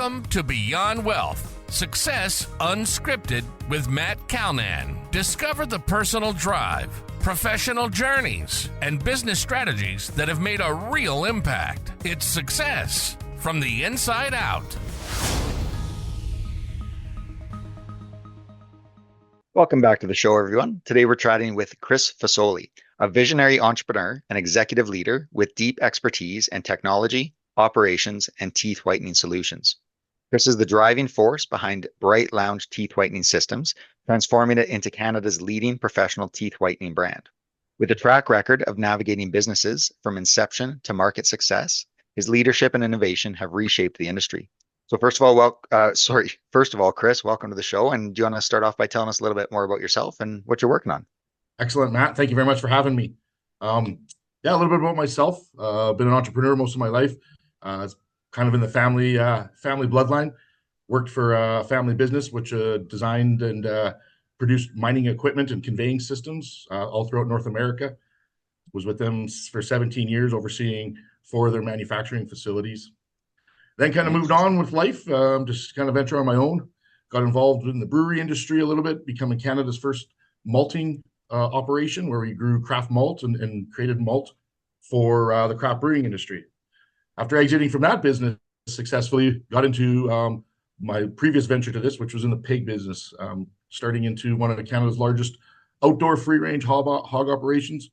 Welcome to Beyond Wealth, Success Unscripted with Matt Calnan. Discover the personal drive, professional journeys, and business strategies that have made a real impact. It's success from the inside out. Welcome back to the show, everyone. Today we're chatting with Chris Fasoli, a visionary entrepreneur and executive leader with deep expertise in technology, operations, and teeth whitening solutions. Chris is the driving force behind Brite Lounge teeth whitening systems, transforming it into Canada's leading professional teeth whitening brand. With a track record of navigating businesses from inception to market success, his leadership and innovation have reshaped the industry. So first of all, Chris, welcome to the show. And do you want to start off by telling us a little bit more about yourself and what you're working on? Excellent, Matt. Thank you very much for having me. A little bit about myself. Been an entrepreneur most of my life. It's kind of in the family bloodline. Worked for a family business which designed and produced mining equipment and conveying systems all throughout North America. Was with them for 17 years, overseeing 4 of their manufacturing facilities. Then kind of moved on with life, just kind of venture on my own. Got involved in the brewery industry a little bit, becoming Canada's first malting operation, where we grew craft malt and created malt for the craft brewing industry. After exiting from that business successfully, got into my previous venture to this, which was in the pig business, starting into one of Canada's largest outdoor free-range hog operations,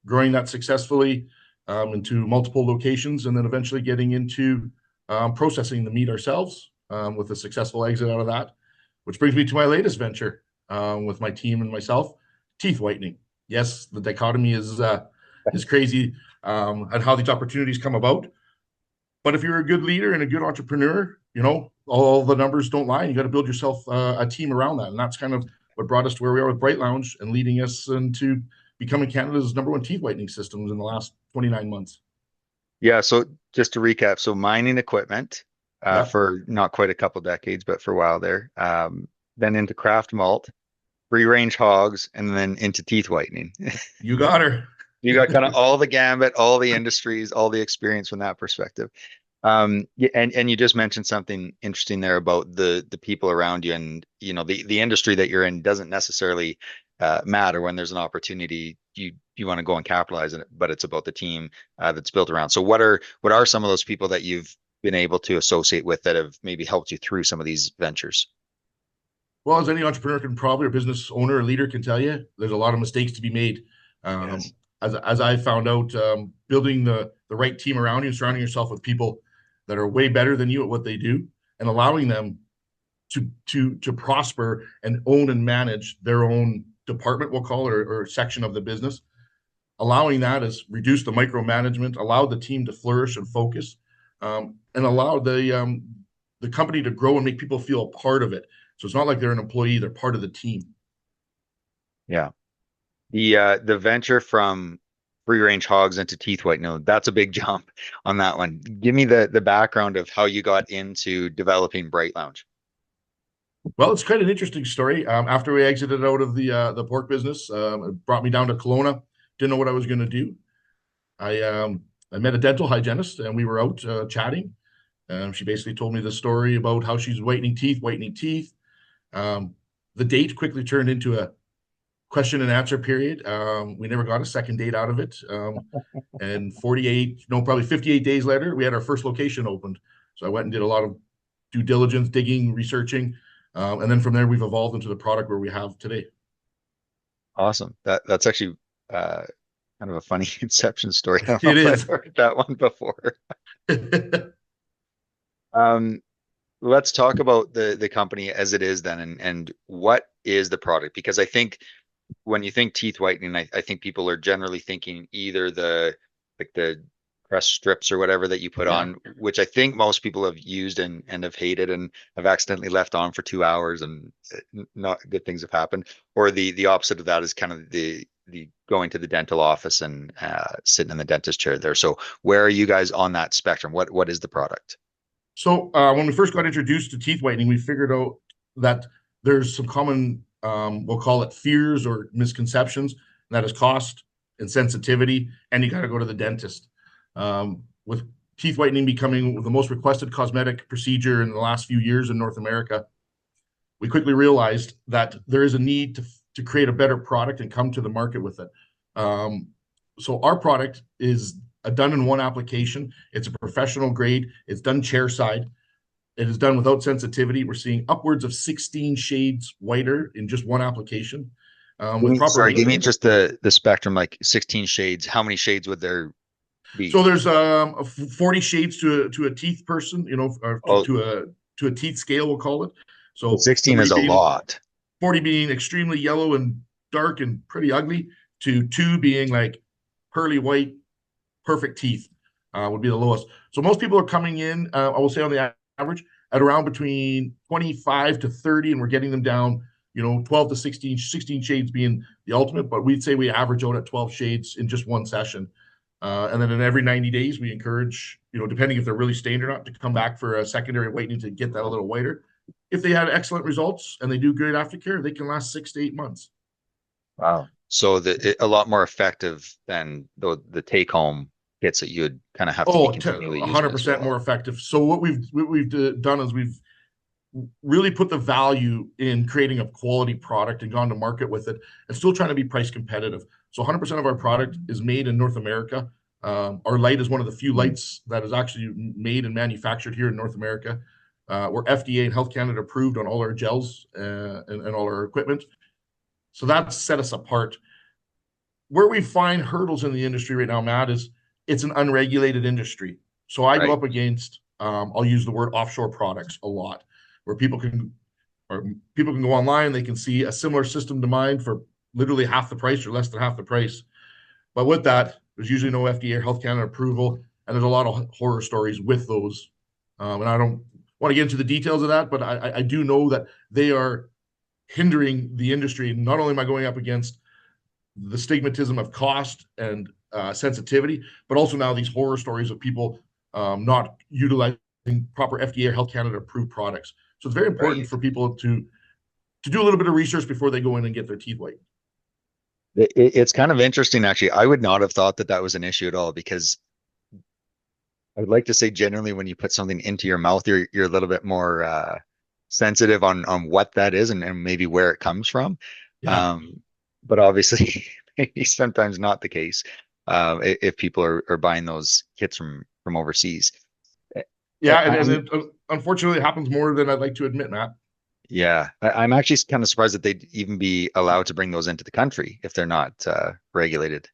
growing that successfully into multiple locations, and then eventually getting into processing the meat ourselves with a successful exit out of that, which brings me to my latest venture with my team and myself, teeth whitening. Yes, the dichotomy is crazy and how these opportunities come about. But if you're a good leader and a good entrepreneur, you know, all the numbers don't lie. You got to build yourself a team around that. And that's kind of what brought us to where we are with Brite Lounge and leading us into becoming Canada's #1 teeth whitening systems in the last 29 months. Yeah, so just to recap, so mining equipment for not quite a couple decades, but for a while there. Then into craft malt, free-range hogs, and then into teeth whitening. You got her. You got kind of all the gambit, all the industries, all the experience from that perspective. And you just mentioned something interesting there about the people around you, and you know the industry that you're in doesn't necessarily matter. When there's an opportunity, you want to go and capitalize on it, but it's about the team that's built around. So what are some of those people that you've been able to associate with that have maybe helped you through some of these ventures? Well, as any entrepreneur can probably, or business owner or leader can tell you, there's a lot of mistakes to be made. Yes. As I found out, building the right team around you and surrounding yourself with people that are way better than you at what they do, and allowing them to prosper and own and manage their own department, we'll call it, or section of the business. Allowing that has reduced the micromanagement, allowed the team to flourish and focus, and allowed the company to grow and make people feel a part of it. So it's not like they're an employee; they're part of the team. Yeah. The venture from free range hogs into teeth whitening, that's a big jump on that one. Give me the background of how you got into developing Brite Lounge. Well, it's quite an interesting story. After we exited out of the pork business, it brought me down to Kelowna. Didn't know what I was going to do. I met a dental hygienist, and we were out chatting. She basically told me the story about how she's whitening teeth. The date quickly turned into a question and answer period. We never got a second date out of it. And probably 58 days later, we had our first location opened. So I went and did a lot of due diligence, digging, researching. And then from there, we've evolved into the product where we have today. Awesome. That's actually kind of a funny inception story. I don't It know if is. I've heard that one before. Let's talk about the company as it is then, and what is the product? Because I think when you think teeth whitening, I think people are generally thinking either the crest strips or whatever that you put on, which I think most people have used and have hated and have accidentally left on for 2 hours and not good things have happened. Or the opposite of that is kind of the going to the dental office and sitting in the dentist chair there. So where are you guys on that spectrum? What is the product? So when we first got introduced to teeth whitening, we figured out that there's some common, we'll call it fears or misconceptions, and that is cost and sensitivity, and you got to go to the dentist. With teeth whitening becoming the most requested cosmetic procedure in the last few years in North America, we quickly realized that there is a need to create a better product and come to the market with it. So our product is a done-in-one application. It's a professional grade. It's done chair side. It is done without sensitivity. We're seeing upwards of 16 shades whiter in just one application. Give me just the spectrum, like 16 shades. How many shades would there be? So there's 40 shades to a teeth person, to a teeth scale, we'll call it. So 16 is a lot. 40 being extremely yellow and dark and pretty ugly, to 2 being like pearly white, perfect teeth would be the lowest. So most people are coming in, I will say on the average, at around between 25 to 30, and we're getting them down, 12 to 16 shades being the ultimate, but we'd say we average out at 12 shades in just one session. And then in every 90 days, we encourage, depending if they're really stained or not, to come back for a secondary whitening to get that a little whiter. If they had excellent results and they do great aftercare, they can last 6 to 8 months. Wow. So a lot more effective than the take-home kits that you would kind of have to be continually using. 100% more effective. So what we've done is we've really put the value in creating a quality product and gone to market with it, and still trying to be price competitive. So 100% of our product is made in North America. Our light is one of the few lights that is actually made and manufactured here in North America. We're FDA and Health Canada approved on all our gels and all our equipment. So that's set us apart. Where we find hurdles in the industry right now, Matt, is it's an unregulated industry. So I go up against, I'll use the word offshore products a lot, where people can go online, they can see a similar system to mine for literally half the price or less than half the price. But with that, there's usually no FDA or Health Canada approval, and there's a lot of horror stories with those. And I don't want to get into the details of that, but I do know that they are hindering the industry. And not only am I going up against the stigmatism of cost and sensitivity, but also now these horror stories of people not utilizing proper FDA or Health Canada approved products. So it's very important for people to do a little bit of research before they go in and get their teeth white. It's kind of interesting, actually. I would not have thought that was an issue at all, because I would like to say generally when you put something into your mouth, you're a little bit more sensitive on what that is and maybe where it comes from. Yeah. But obviously, maybe sometimes not the case if people are buying those kits from overseas. Yeah, and it unfortunately happens more than I'd like to admit, Matt. Yeah, I'm actually kind of surprised that they'd even be allowed to bring those into the country if they're not regulated.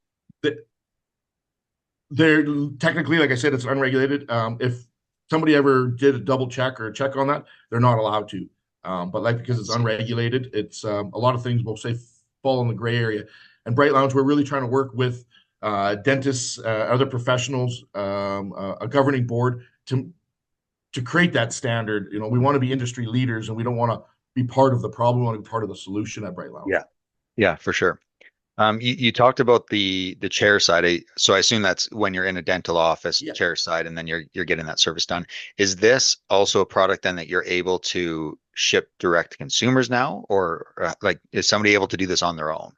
They're technically, like I said, it's unregulated. If somebody ever did a double check or a check on that, they're not allowed to. But because it's unregulated, it's a lot of things we'll say fall in the gray area. And Brite Lounge, we're really trying to work with dentists, other professionals, a governing board to create that standard. We want to be industry leaders, and we don't want to be part of the problem. We want to be part of the solution at Brite Lounge. Yeah, for sure. You talked about the chair side. So I assume that's when you're in a dental office, chair side, and then you're getting that service done. Is this also a product then that you're able to ship direct to consumers now, or is somebody able to do this on their own?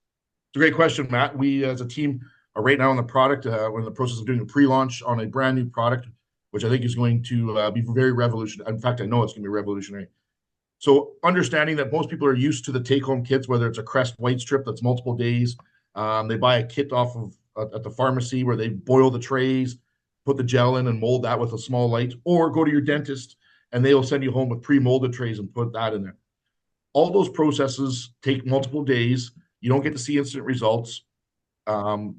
It's a great question, Matt. We as a team are right now on the product. We're in the process of doing a pre-launch on a brand new product, which I think is going to be very revolutionary. In fact, I know it's going to be revolutionary. So understanding that most people are used to the take-home kits, whether it's a Crest white strip that's multiple days, they buy a kit off of at the pharmacy where they boil the trays, put the gel in and mold that with a small light, or go to your dentist and they'll send you home with pre-molded trays and put that in there. All those processes take multiple days. You don't get to see instant results.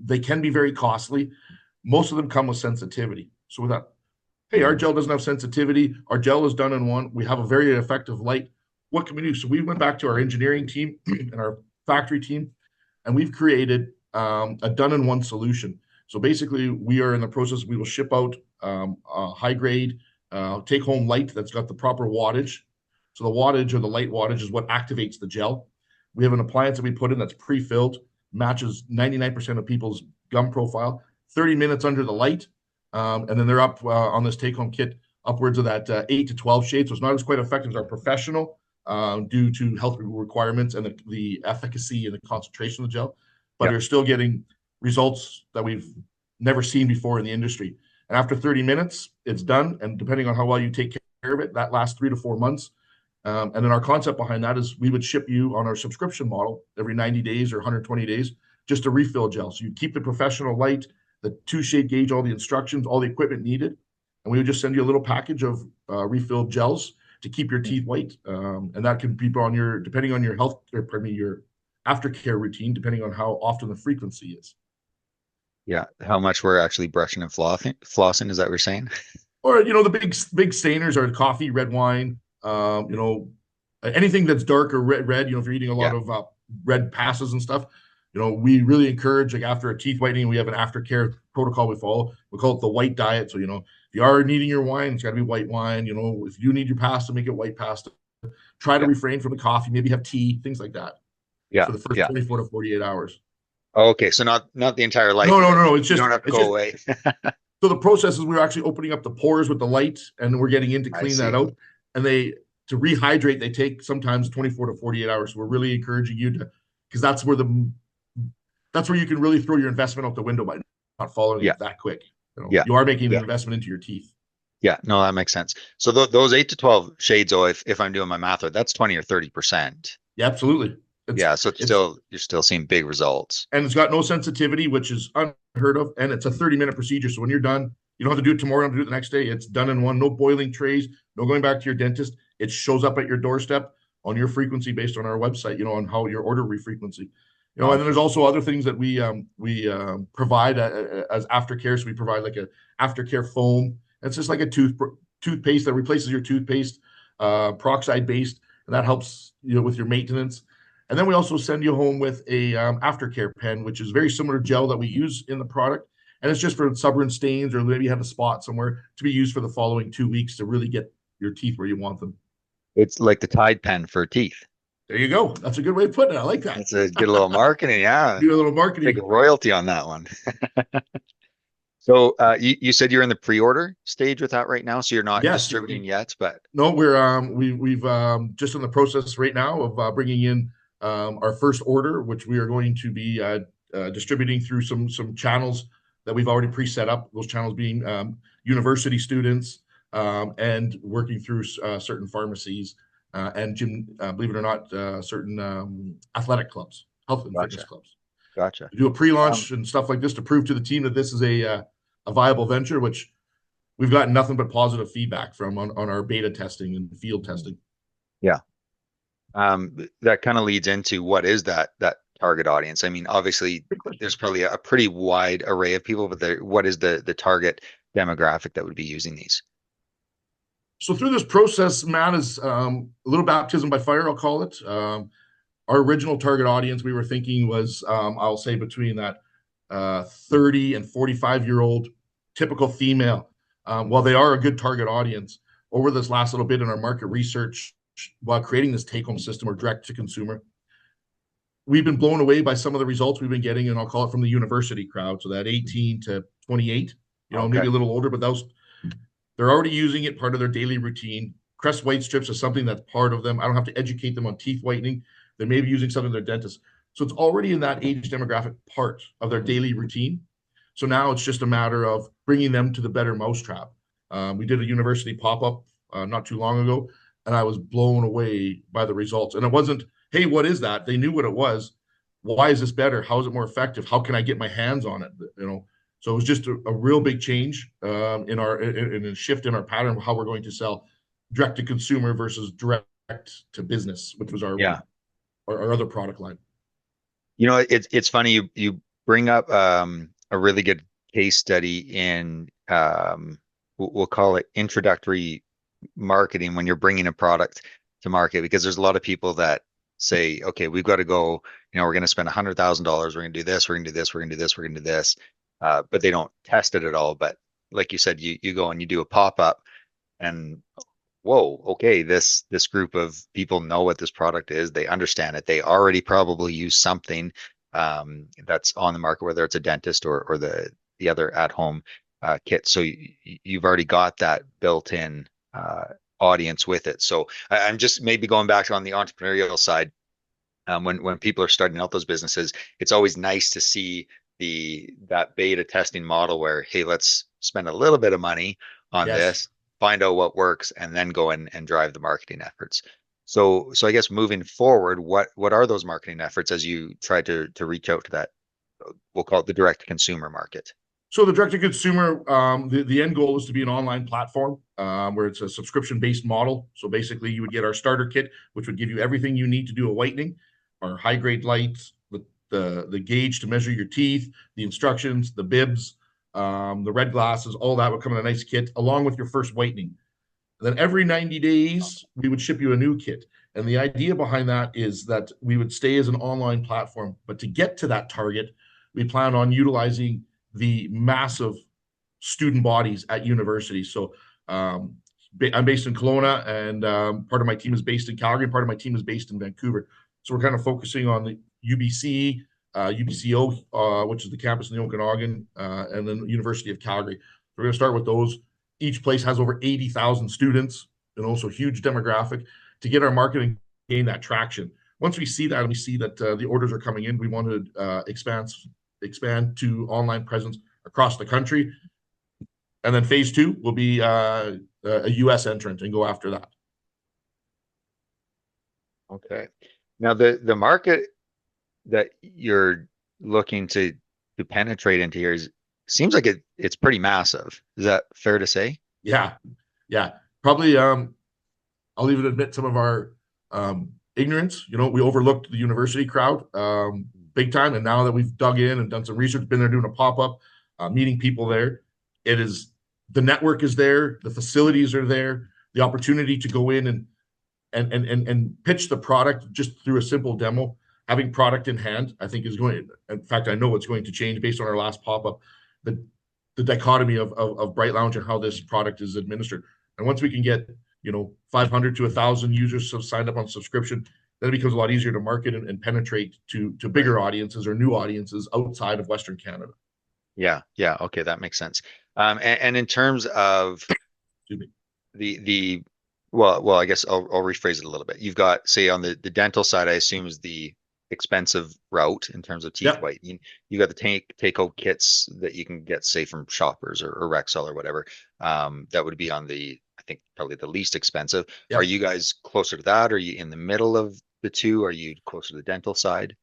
They can be very costly. Most of them come with sensitivity. So with that, hey, our gel doesn't have sensitivity. Our gel is done in one. We have a very effective light. What can we do? So we went back to our engineering team and our factory team, and we've created a done-in-one solution. So basically, we are in the process. We will ship out a high-grade take-home light that's got the proper wattage. So the wattage or the light wattage is what activates the gel. We have an appliance that we put in that's pre-filled, matches 99% of people's gum profile, 30 minutes under the light, and then they're up on this take-home kit upwards of that 8 to 12 shades. So it's not as quite effective as our professional due to health requirements and the efficacy and the concentration of the gel, but they're still getting results that we've never seen before in the industry. And after 30 minutes, it's done. And depending on how well you take care of it, that lasts 3 to 4 months. And then our concept behind that is we would ship you on our subscription model every 90 days or 120 days, just a refill gel. So you keep the professional light, the 2-shade gauge, all the instructions, all the equipment needed. And we would just send you a little package of refilled gels to keep your teeth white. And that can be on your, depending on your health, or pardon me, your aftercare routine, depending on how often the frequency is. Yeah. How much we're actually brushing and flossing, is that what you're saying? Or, the big stainers are coffee, red wine, anything that's dark or red, if you're eating a lot of red pastas and stuff, we really encourage, like after a teeth whitening, we have an aftercare protocol we follow. We call it the white diet. So, if you are needing your wine, it's got to be white wine. If you need your pasta, make it white pasta. Try to refrain from the coffee, maybe have tea, things like that. Yeah. For the first 24 to 48 hours. Okay. So not the entire life. No. It's you just, don't have to go away. So the process is we're actually opening up the pores with the light, and we're getting in to clean that out. And to rehydrate, they take sometimes 24 to 48 hours. So we're really encouraging you to, because that's where you can really throw your investment out the window by not following it that quick. You are making an investment into your teeth. Yeah, no, that makes sense. So those 8 to 12 shades, if I'm doing my math right, that's 20 or 30%. Yeah, absolutely. So you're still seeing big results. And it's got no sensitivity, which is unheard of. And it's a 30-minute procedure. So when you're done, you don't have to do it tomorrow, you don't have to do it the next day. It's done in one. No boiling trays, no going back to your dentist. It shows up at your doorstep on your frequency based on our website, on how your order frequency. And then there's also other things that we provide as aftercare. So we provide like a aftercare foam. It's just like a toothpaste that replaces your toothpaste, peroxide based, and that helps with your maintenance. And then we also send you home with a aftercare pen, which is very similar gel that we use in the product, and it's just for stubborn stains or maybe you have a spot somewhere to be used for the following 2 weeks to really get your teeth where you want them. It's like the Tide pen for teeth. There you go. That's a good way of putting it. I like that. It's a good little marketing. Yeah. Do a little marketing. Take a royalty on that one. So you said you're in the pre-order stage with that right now, so you're not distributing yet, but no, we've just in the process right now of bringing in our first order, which we are going to be distributing through some channels that we've already pre-set up. Those channels being university students and working through certain pharmacies and believe it or not, certain athletic clubs, health and fitness clubs. Gotcha. We do a pre-launch and stuff like this to prove to the team that this is a viable venture, which we've gotten nothing but positive feedback from on our beta testing and field testing. Yeah. That kind of leads into what is that target audience? I mean, obviously there's probably a pretty wide array of people, but what is the target demographic that would be using these? So through this process, Matt, is a little baptism by fire, I'll call it. Our original target audience we were thinking was, I'll say between that 30 and 45-year-old typical female. While they are a good target audience, over this last little bit in our market research, while creating this take-home system or direct-to-consumer, we've been blown away by some of the results we've been getting, and I'll call it from the university crowd, so that 18 to 28, maybe a little older, but they're already using it, part of their daily routine. Crest white strips is something that's part of them. I don't have to educate them on teeth whitening. They may be using something in their dentist. So it's already in that age demographic part of their daily routine. So now it's just a matter of bringing them to the better mousetrap. We did a university pop-up not too long ago, and I was blown away by the results. And it wasn't, hey, what is that? They knew what it was. Why is this better? How is it more effective? How can I get my hands on it? So it was just a real big change in a shift in our pattern of how we're going to sell direct to consumer versus direct to business, which was our other product line. It's funny you bring up a really good case study in we'll call it introductory marketing when you're bringing a product to market, because there's a lot of people that say, okay, we've got to go, we're going to spend $100,000. We're going to do this. We're going to do this. We're going to do this. We're going to do this. But they don't test it at all. But like you said, you go and you do a pop-up and whoa, okay, this group of people know what this product is. They understand it. They already probably use something that's on the market, whether it's a dentist or the other at-home kit. So you've already got that built-in audience with it. So I'm just maybe going back on the entrepreneurial side. When people are starting out those businesses, it's always nice to see that beta testing model where, hey, let's spend a little bit of money on Yes. this, find out what works, and then go and drive the marketing efforts. So I guess moving forward, what are those marketing efforts as you try to reach out to that, we'll call it the direct to consumer market? So the direct to consumer, the end goal is to be an online platform where it's a subscription based model. So basically, you would get our starter kit, which would give you everything you need to do a whitening, our high grade lights, the gauge to measure your teeth, the instructions, the bibs, the red glasses, all that would come in a nice kit along with your first whitening. And then every 90 days, we would ship you a new kit. And the idea behind that is that we would stay as an online platform. But to get to that target, we plan on utilizing the massive student bodies at universities. So I'm based in Kelowna, and part of my team is based in Calgary, and part of my team is based in Vancouver. So we're kind of focusing on the UBC, UBCO, which is the campus in the Okanagan, and then University of Calgary. So we're going to start with those. Each place has over 80,000 students, and also huge demographic to get our marketing gain that traction. Once we see that and we see that the orders are coming in, we want to expand to online presence across the country. And then phase 2 will be a US entrant and go after that. Okay. Now the market that you're looking to penetrate into here seems like it's pretty massive. Is that fair to say? Yeah. Probably I'll even admit some of our ignorance. We overlooked the university crowd big time. And now that we've dug in and done some research, been there doing a pop-up, meeting people there, the network is there, the facilities are there, the opportunity to go in and pitch the product just through a simple demo, having product in hand, I think in fact, I know it's going to change based on our last pop-up, the dichotomy of Brite Lounge and how this product is administered. And once we can get 500 to 1,000 users signed up on subscription, then it becomes a lot easier to market and penetrate to bigger audiences or new audiences outside of Western Canada. Yeah. Okay, that makes sense. And in terms of well, I guess I'll rephrase it a little bit. You've got, say, on the dental side, I assume is the expensive route in terms of teeth whitening. You got the take-home kits that you can get, say, from Shoppers or Rexall or whatever. That would be on I think probably the least expensive. Are you guys closer to that? Are you in the middle of the two? Are you closer to the dental side?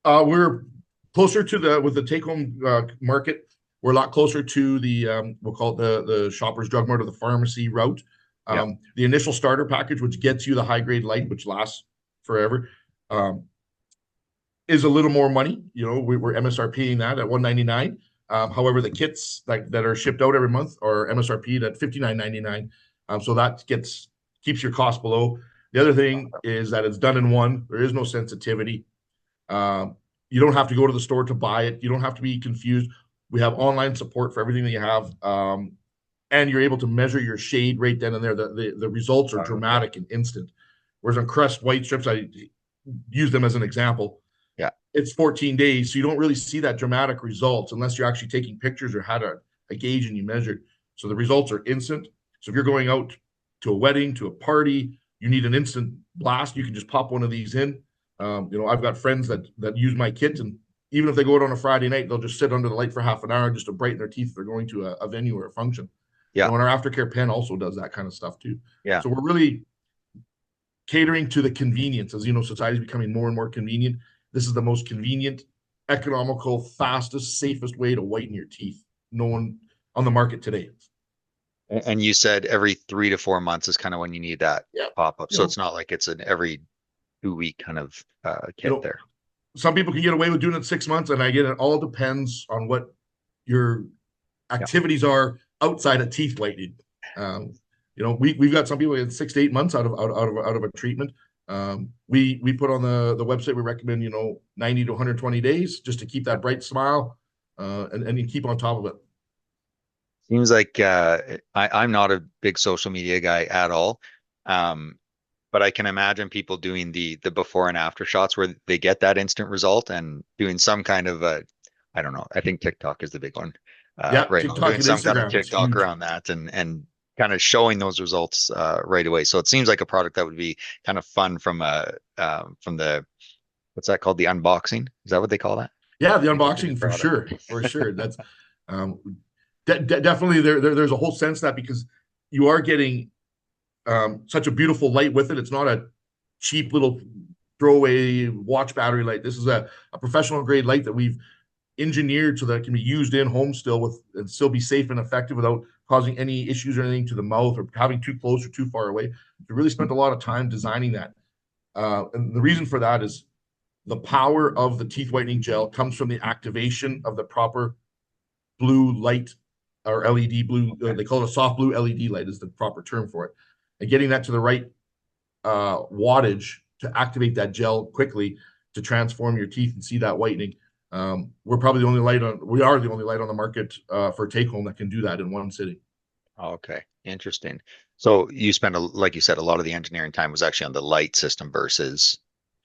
We're closer to with the take-home market. We're a lot closer to the we'll call it the Shoppers Drug Mart or the pharmacy route. The initial starter package, which gets you the high grade light, which lasts forever, is a little more money. We're MSRPing that at $199. However, the kits that are shipped out every month are MSRP'd at $59.99. So that keeps your cost below. The other thing is that it's done in one. There is no sensitivity. You don't have to go to the store to buy it. You don't have to be confused. We have online support for everything that you have. And you're able to measure your shade right then and there. The results are dramatic and instant. Whereas on Crest white strips, I use them as an example. Yeah. It's 14 days. So you don't really see that dramatic results unless you're actually taking pictures or had a gauge and you measured. So the results are instant. So if you're going out to a wedding, to a party, you need an instant blast. You can just pop one of these in. I've got friends that use my kit, and even if they go out on a Friday night, they'll just sit under the light for half an hour just to brighten their teeth if they're going to a venue or a function. Yeah. And our aftercare pen also does that kind of stuff too. Yeah. So we're really catering to the convenience. As society is becoming more and more convenient. This is the most convenient, economical, fastest, safest way to whiten your teeth. No one on the market today. And you said every 3 to 4 months is kind of when you need that pop-up. So it's not like it's an every 2-week kind of kit there. Some people can get away with doing it 6 months, and it all depends on what your activities are outside of teeth whitening. We've got some people in 6 to 8 months out of a treatment. We put on the website, we recommend 90 to 120 days just to keep that bright smile and you keep on top of it. Seems like I'm not a big social media guy at all, but I can imagine people doing the before and after shots where they get that instant result and doing some kind of I don't know. I think TikTok is the big one. Right, TikTok doing some kind of TikTok around that and kind of showing those results right away. So it seems like a product that would be kind of fun from the what's that called? The unboxing? Is that what they call that? Yeah, the unboxing for sure. That's Definitely there's a whole sense that because you are getting such a beautiful light with it. It's not a cheap little throwaway watch battery light. This is a professional grade light that we've engineered so that it can be used in home still with and still be safe and effective without causing any issues or anything to the mouth or having too close or too far away. We really spent a lot of time designing that. And the reason for that is the power of the teeth whitening gel comes from the activation of the proper blue light or LED blue. They call it a soft blue LED light is the proper term for it. And getting that to the right wattage to activate that gel quickly to transform your teeth and see that whitening. We're probably the only light on. We are the only light on the market for take home that can do that in one sitting. Okay, interesting. So you spent, like you said, a lot of the engineering time was actually on the light system versus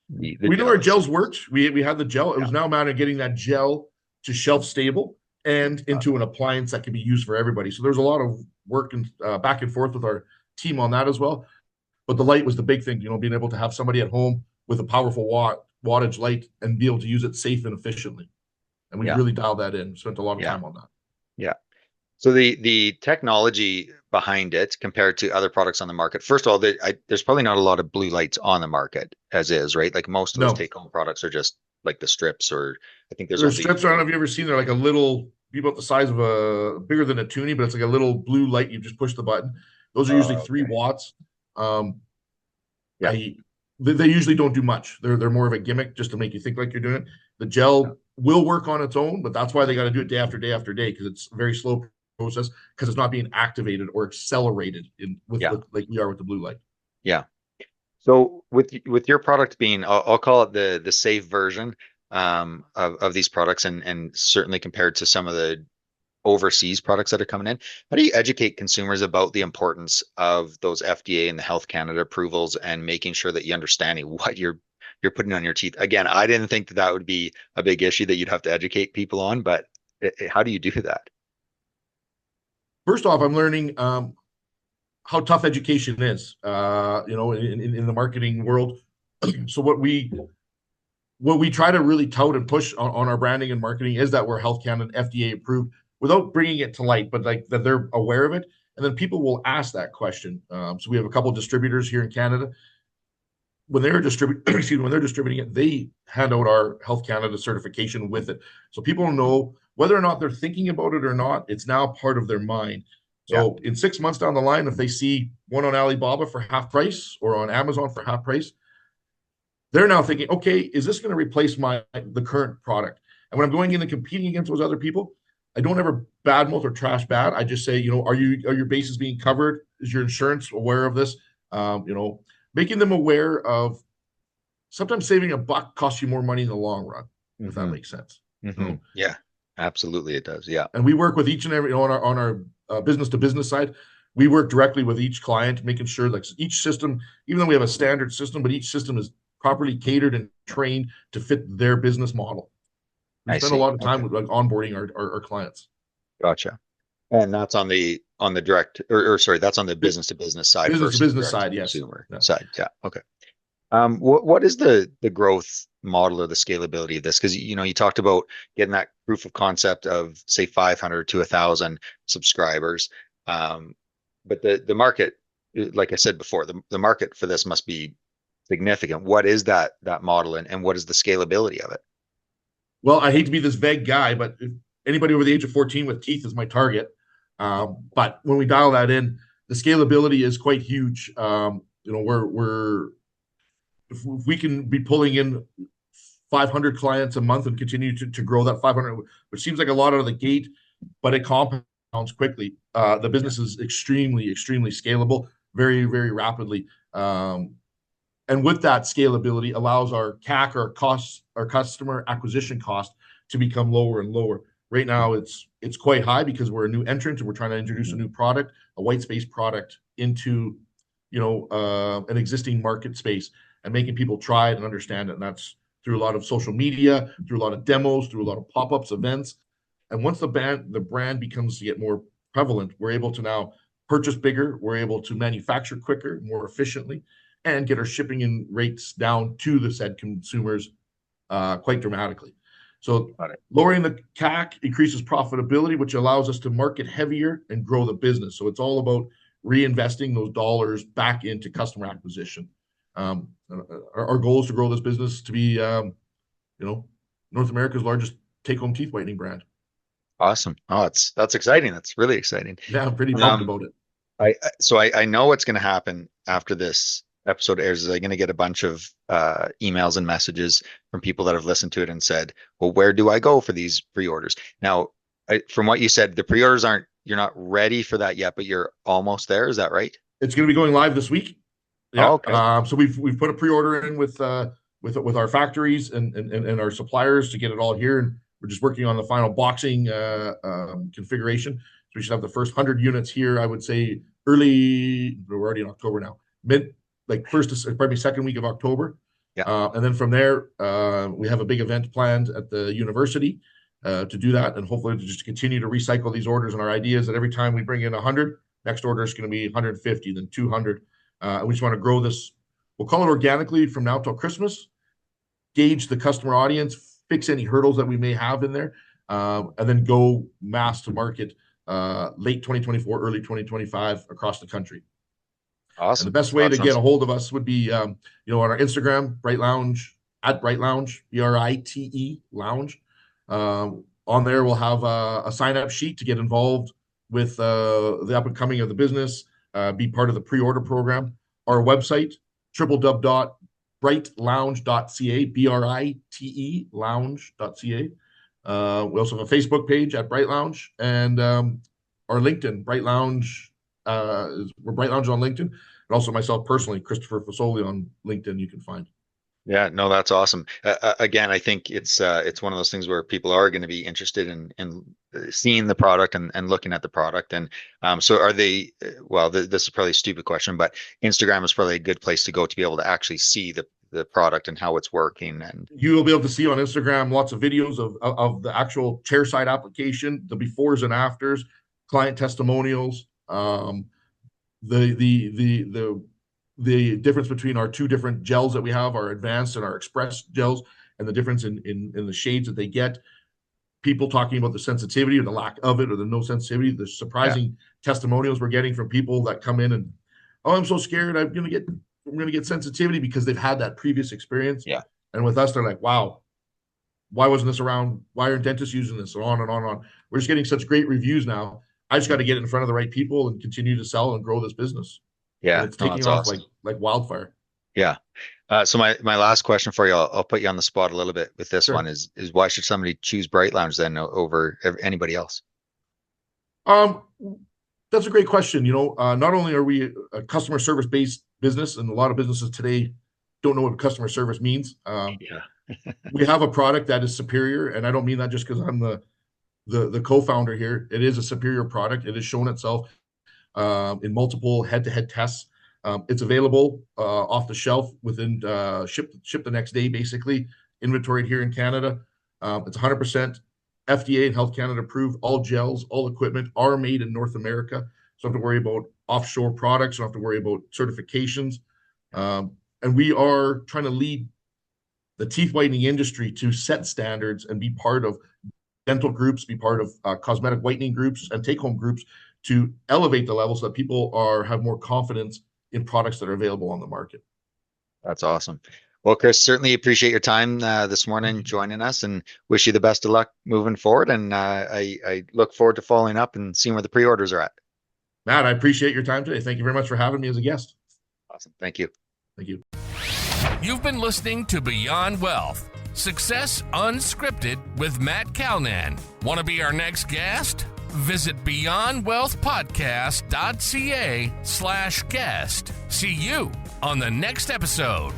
the we knew our gels system. worked. We had the gel. It was now a matter of getting that gel to shelf stable and into an appliance that can be used for everybody. So there's a lot of work and back and forth with our team on that as well. But the light was the big thing, being able to have somebody at home with a powerful wattage light and be able to use it safe and efficiently. And we really dialed that in, spent a lot of time on that. Yeah. So the technology behind it compared to other products on the market, first of all, there's probably not a lot of blue lights on the market as is, right? Like most of those take-home products are just like the strips, or I think there's strips. I don't know if you've ever seen, they're like a little, be about the size of bigger than a toonie, but it's like a little blue light. You just push the button. Those are usually 3 watts. They usually don't do much. They're more of a gimmick just to make you think like you're doing it. The gel will work on its own, but that's why they got to do it day after day after day, because it's a very slow process because it's not being activated or accelerated with like we are with the blue light. Yeah. So with your product being, I'll call it the safe version of these products, and certainly compared to some of the overseas products that are coming in, how do you educate consumers about the importance of those FDA and the Health Canada approvals and making sure that you understanding what you're putting on your teeth? Again, I didn't think that would be a big issue that you'd have to educate people on, but how do you do that? First off, I'm learning how tough education is, in the marketing world. So what we try to really tout and push on our branding and marketing is that we're Health Canada FDA approved, without bringing it to light, but like that they're aware of it. And then people will ask that question. So we have a couple of distributors here in Canada. When they're distributing it, they hand out our Health Canada certification with it. So people know whether or not they're thinking about it or not, it's now part of their mind. So in 6 months down the line, if they see one on Alibaba for half price or on Amazon for half price, they're now thinking, okay, is this going to replace the current product? And when I'm going in and competing against those other people, I don't ever badmouth or trash bad. I just say, are your bases being covered? Is your insurance aware of this? Making them aware of sometimes saving $1 costs you more money in the long run, if that makes sense. So, yeah, absolutely, it does. Yeah, and we work with each and every on our business to business side. We work directly with each client, making sure like each system, even though we have a standard system, but each system is properly catered and trained to fit their business model. We spend a lot of time with like onboarding our clients. Gotcha. And that's on the direct or sorry, that's on the business to business side. Business to business side, yes. Consumer side. Yeah. Okay. What is the growth model or the scalability of this? Because you talked about getting that proof of concept of say 500 to 1,000 subscribers. But the market, like I said before, the market for this must be significant. What is that model and what is the scalability of it? Well, I hate to be this vague guy, but anybody over the age of 14 with teeth is my target. But when we dial that in, the scalability is quite huge. We're if we can be pulling in 500 clients a month and continue to grow that 500, which seems like a lot out of the gate, but it compounds quickly. The business is extremely, extremely scalable, very, very rapidly. And with that scalability allows our CAC, our customer acquisition cost, to become lower and lower. Right now, it's quite high because we're a new entrant and we're trying to introduce a new product, a white space product into an existing market space and making people try it and understand it. And that's through a lot of social media, through a lot of demos, through a lot of pop-ups, events. And once the brand becomes to get more prevalent, we're able to now purchase bigger, we're able to manufacture quicker, more efficiently, and get our shipping and rates down to the said consumers quite dramatically. So Got it. lowering the CAC increases profitability, which allows us to market heavier and grow the business. So it's all about reinvesting those dollars back into customer acquisition. Our goal is to grow this business to be, North America's largest take-home teeth whitening brand. Awesome. Oh, that's exciting. That's really exciting. Yeah, I'm pretty pumped about it. I know what's going to happen after this episode airs is I'm going to get a bunch of emails and messages from people that have listened to it and said, well, where do I go for these pre-orders? Now, from what you said, the pre-orders you're not ready for that yet, but you're almost there. Is that right? It's going to be going live this week. Yeah. Oh, okay. So we've put a pre-order in with our factories and our suppliers to get it all here, and we're just working on the final boxing configuration. So we should have the first 100 units here, I would say we're already in October now, second week of October. Yeah. And then from there, we have a big event planned at the university to do that, and hopefully to just continue to recycle these orders. And our idea is that every time we bring in 100, next order is going to be 150, then 200. And we just want to grow this. We'll call it organically from now till Christmas, gauge the customer audience, fix any hurdles that we may have in there, and then go mass to market late 2024, early 2025 across the country. Awesome. And the best way to get a hold of us would be, on our Instagram, Brite Lounge, at Brite Lounge, BRITE Lounge. On there, we'll have a sign-up sheet to get involved with the up and coming of the business, be part of the pre-order program. Our website, www.britelounge.ca, BRITE lounge.ca. We also have a Facebook page at Brite Lounge, and our LinkedIn, Brite Lounge. We're Brite Lounge on LinkedIn, and also myself personally, Christopher Fasoli on LinkedIn. You can find. Yeah, no, that's awesome. Again, I think it's one of those things where people are going to be interested in seeing the product and looking at the product. And so are they? Well, this is probably a stupid question, but Instagram is probably a good place to go to be able to actually see the product and how it's working. And you will be able to see on Instagram lots of videos of the actual chairside application, the befores and afters, client testimonials, the difference between our two different gels that we have, our advanced and our express gels, and the difference in the shades that they get. People talking about the sensitivity or the lack of it, or the no sensitivity. The surprising testimonials we're getting from people that come in and, oh, I'm so scared, I'm gonna get sensitivity, because they've had that previous experience. Yeah. And with us, they're like, wow, why wasn't this around? Why aren't dentists using this? And on and on and on. We're just getting such great reviews now. I just got to get it in front of the right people and continue to sell and grow this business. Yeah, and it's taking off awesome. like wildfire. Yeah. So my last question for you, I'll put you on the spot a little bit with this one is why should somebody choose Brite Lounge then over anybody else? That's a great question. Not only are we a customer service based business, and a lot of businesses today don't know what customer service means. We have a product that is superior, and I don't mean that just because I'm the co-founder here. It is a superior product. It has shown itself in multiple head-to-head tests. It's available off the shelf within ship the next day, basically inventoried here in Canada. It's 100% FDA and Health Canada approved. All gels, all equipment are made in North America. So don't have to worry about offshore products. Don't have to worry about certifications. And we are trying to lead the teeth whitening industry to set standards and be part of dental groups, be part of cosmetic whitening groups and take-home groups to elevate the level so that people have more confidence in products that are available on the market. That's awesome. Well, Chris, certainly appreciate your time this morning joining us, and wish you the best of luck moving forward. And I look forward to following up and seeing where the pre-orders are at. Matt, I appreciate your time today. Thank you very much for having me as a guest. Awesome. Thank you. Thank you. You've been listening to Beyond Wealth, Success Unscripted with Matt Calnan. Want to be our next guest? Visit beyondwealthpodcast.ca/guest. See you on the next episode.